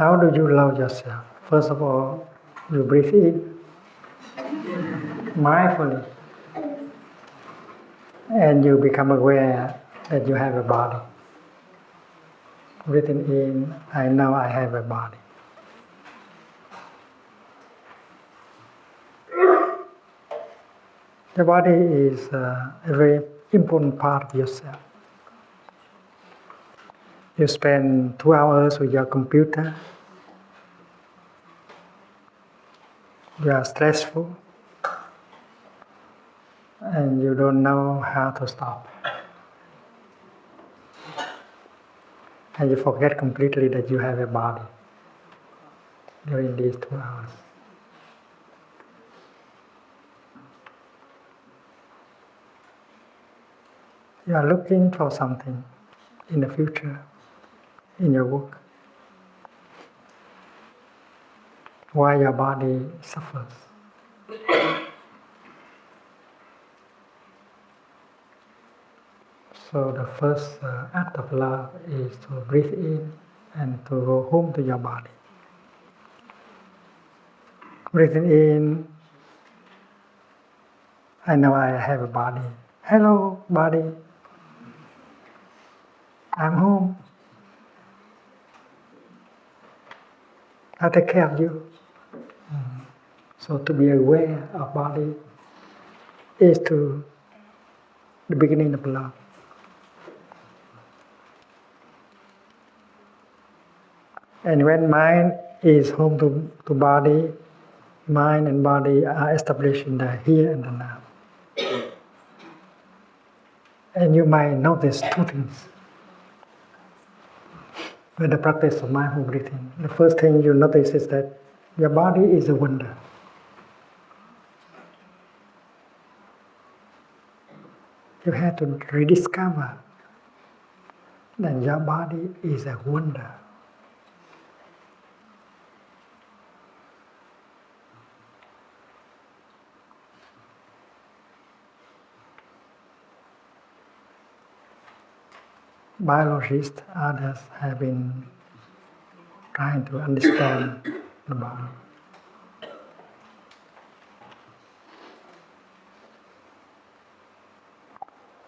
How do you love yourself? First of all, you breathe in mindfully, and you become aware that you have a body. Breathing in, I know I have a body. The body is a very important part of yourself. You spend 2 hours with your computer. You are stressful, and you don't know how to stop. And you forget completely that you have a body during these 2 hours. You are looking for something in the future, in your work. Why your body suffers. So the first act of love is to breathe in and to go home to your body. Breathing in, I know I have a body. Hello, body. I'm home. I take care of you. So to be aware of body is to the beginning of love. And when mind is home to body, mind and body are established in the here and the now. And you might notice two things with the practice of mindful breathing. The first thing you notice is that your body is a wonder. You have to rediscover that your body is a wonder. Biologists, others have been trying to understand the body.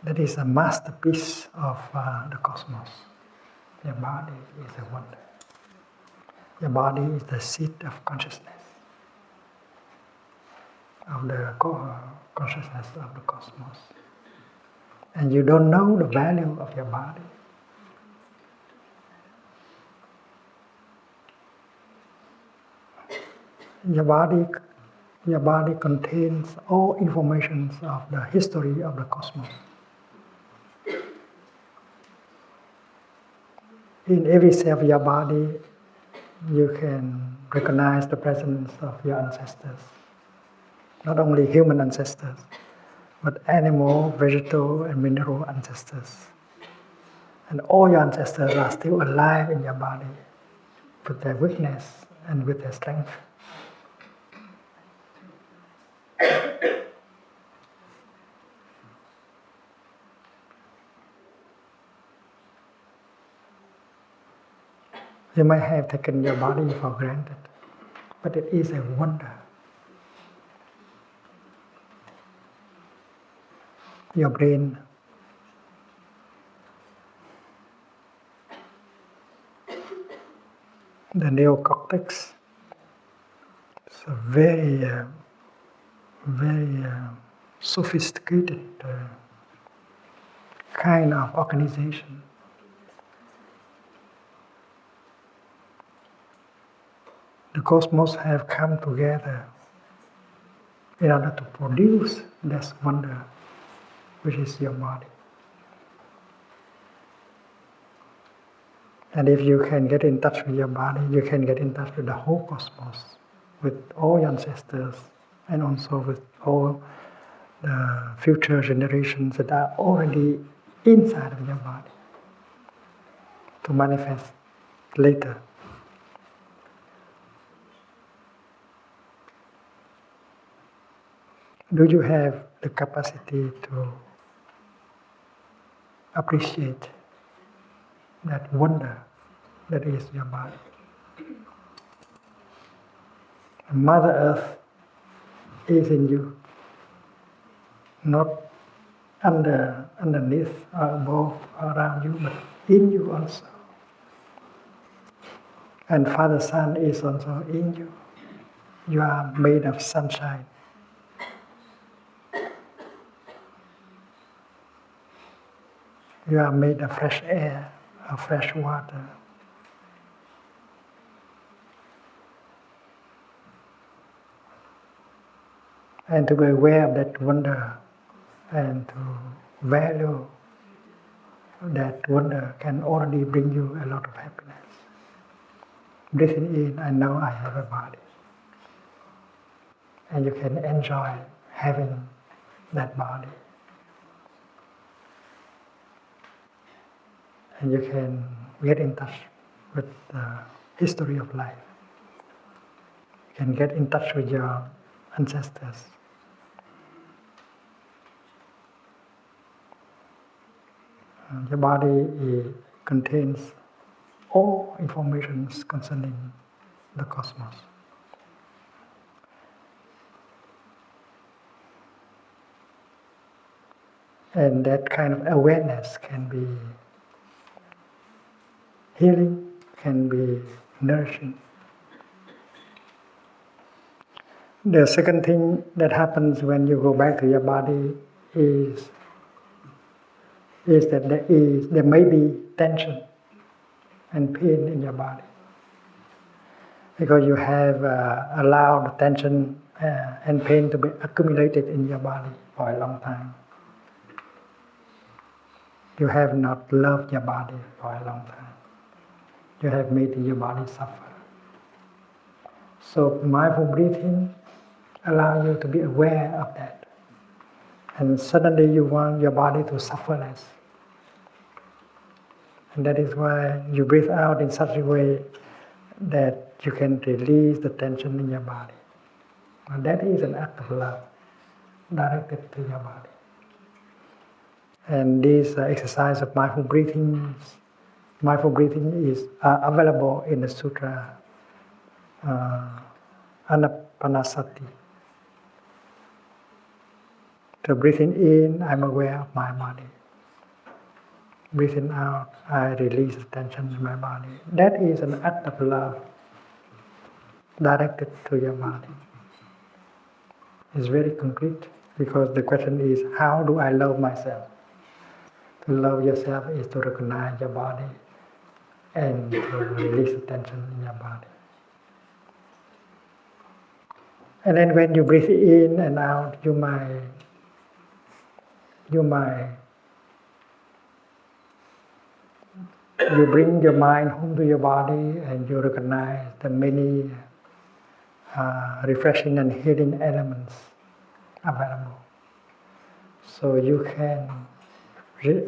That is a masterpiece of the cosmos. Your body is a wonder. Your body is the seat of consciousness, of the consciousness of the cosmos. And you don't know the value of your body. Your body contains all information of the history of the cosmos. In every cell of your body, you can recognize the presence of your ancestors. Not only human ancestors, but animal, vegetal, and mineral ancestors. And all your ancestors are still alive in your body, with their weakness and with their strength. You might have taken your body for granted, but it is a wonder. Your brain, the neocortex, is a very sophisticated kind of organization. The cosmos have come together in order to produce this wonder, which is your body. And if you can get in touch with your body, you can get in touch with the whole cosmos, with all your ancestors, and also with all the future generations that are already inside of your body to manifest later. Do you have the capacity to appreciate that wonder that is your body? Mother Earth is in you, not underneath or above or around you, but in you also. And Father Sun is also in you. You are made of sunshine. You are made of fresh air, of fresh water. And to be aware of that wonder and to value that wonder can already bring you a lot of happiness. Breathing in, I know I have a body. And you can enjoy having that body. And you can get in touch with the history of life. You can get in touch with your ancestors. Your body contains all information concerning the cosmos. And that kind of awareness can be healing, can be nourishing. The second thing that happens when you go back to your body is that there may be tension and pain in your body. Because you have allowed tension and pain to be accumulated in your body for a long time. You have not loved your body for a long time. You have made your body suffer. So mindful breathing allows you to be aware of that. And suddenly you want your body to suffer less. And that is why you breathe out in such a way that you can release the tension in your body. And that is an act of love directed to your body. And this exercise of mindful breathing is available in the sutra Anapanasati. So breathing in, I'm aware of my body. Breathing out, I release the tension in my body. That is an act of love directed to your body. It's very concrete because the question is, how do I love myself? To love yourself is to recognize your body and to release the tension in your body. And then when you breathe in and out, you bring your mind home to your body and you recognize the many refreshing and healing elements available. So you can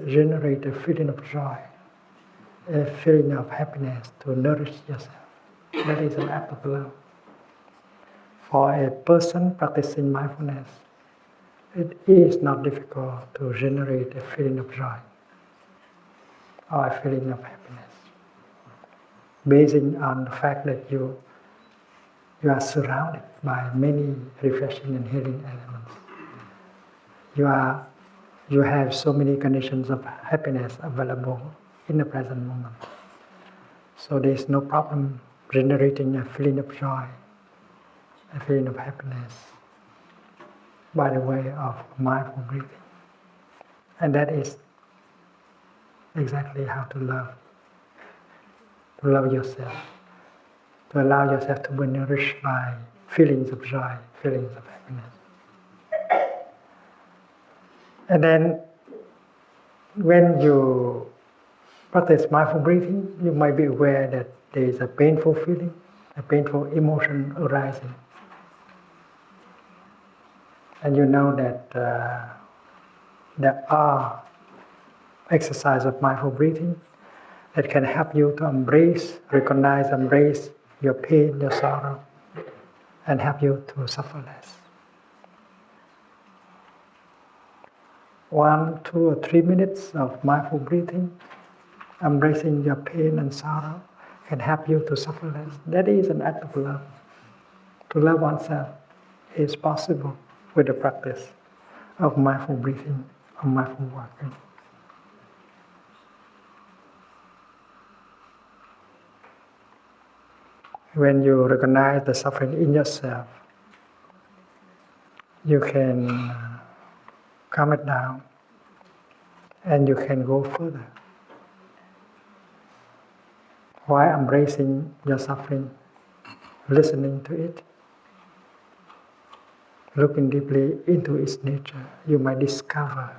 generate a feeling of joy, a feeling of happiness to nourish yourself. That is an act of love. For a person practicing mindfulness, it is not difficult to generate a feeling of joy or a feeling of happiness, basing on the fact that you are surrounded by many refreshing and healing elements. You have so many conditions of happiness available in the present moment. So there is no problem generating a feeling of joy, a feeling of happiness by the way of mindful breathing. And that is exactly how to love yourself, to allow yourself to be nourished by feelings of joy, feelings of happiness. And then when you practice mindful breathing, you might be aware that there is a painful feeling, a painful emotion arising. And you know that there are exercises of mindful breathing that can help you to embrace your pain, your sorrow, and help you to suffer less. 1, 2, or 3 minutes of mindful breathing, embracing your pain and sorrow, can help you to suffer less. That is an act of love. To love oneself is possible with the practice of mindful breathing, of mindful walking. When you recognize the suffering in yourself, you can calm it down and you can go further. While embracing your suffering, listening to it, looking deeply into its nature, you might discover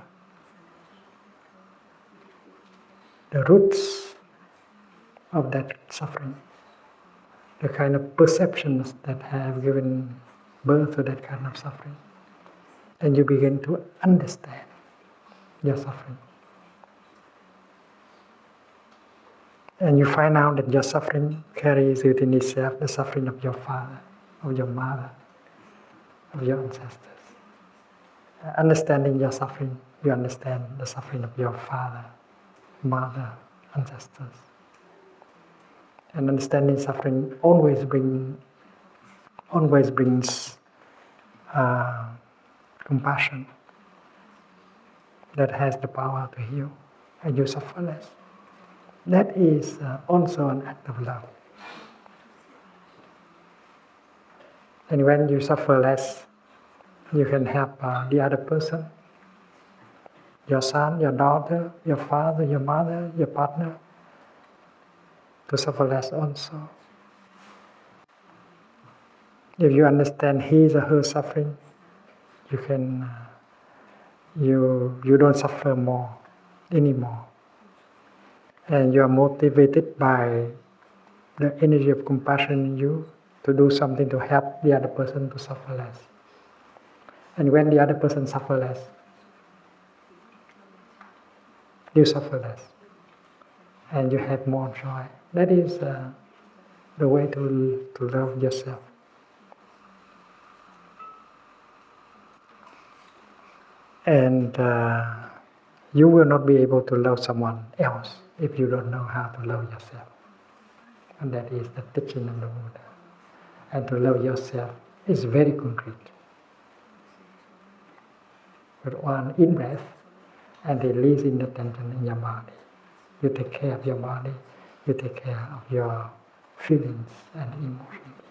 the roots of that suffering, the kind of perceptions that have given birth to that kind of suffering. And you begin to understand your suffering. And you find out that your suffering carries within itself the suffering of your father, of your mother, of your ancestors. Understanding your suffering, you understand the suffering of your father, mother, ancestors. And understanding suffering always brings compassion that has the power to heal, and you suffer less. That is also an act of love. And when you suffer less, you can help the other person, your son, your daughter, your father, your mother, your partner, to suffer less also. If you understand his or her suffering, you can you don't suffer more anymore, and you are motivated by the energy of compassion in you to do something to help the other person to suffer less. And when the other person suffers less, you suffer less, and you have more joy. That is the way to love yourself. And you will not be able to love someone else if you don't know how to love yourself. And that is the teaching of the Buddha. And to love yourself is very concrete. With one in-breath and releasing the tension in your body. You take care of your body, you take care of your feelings and emotions.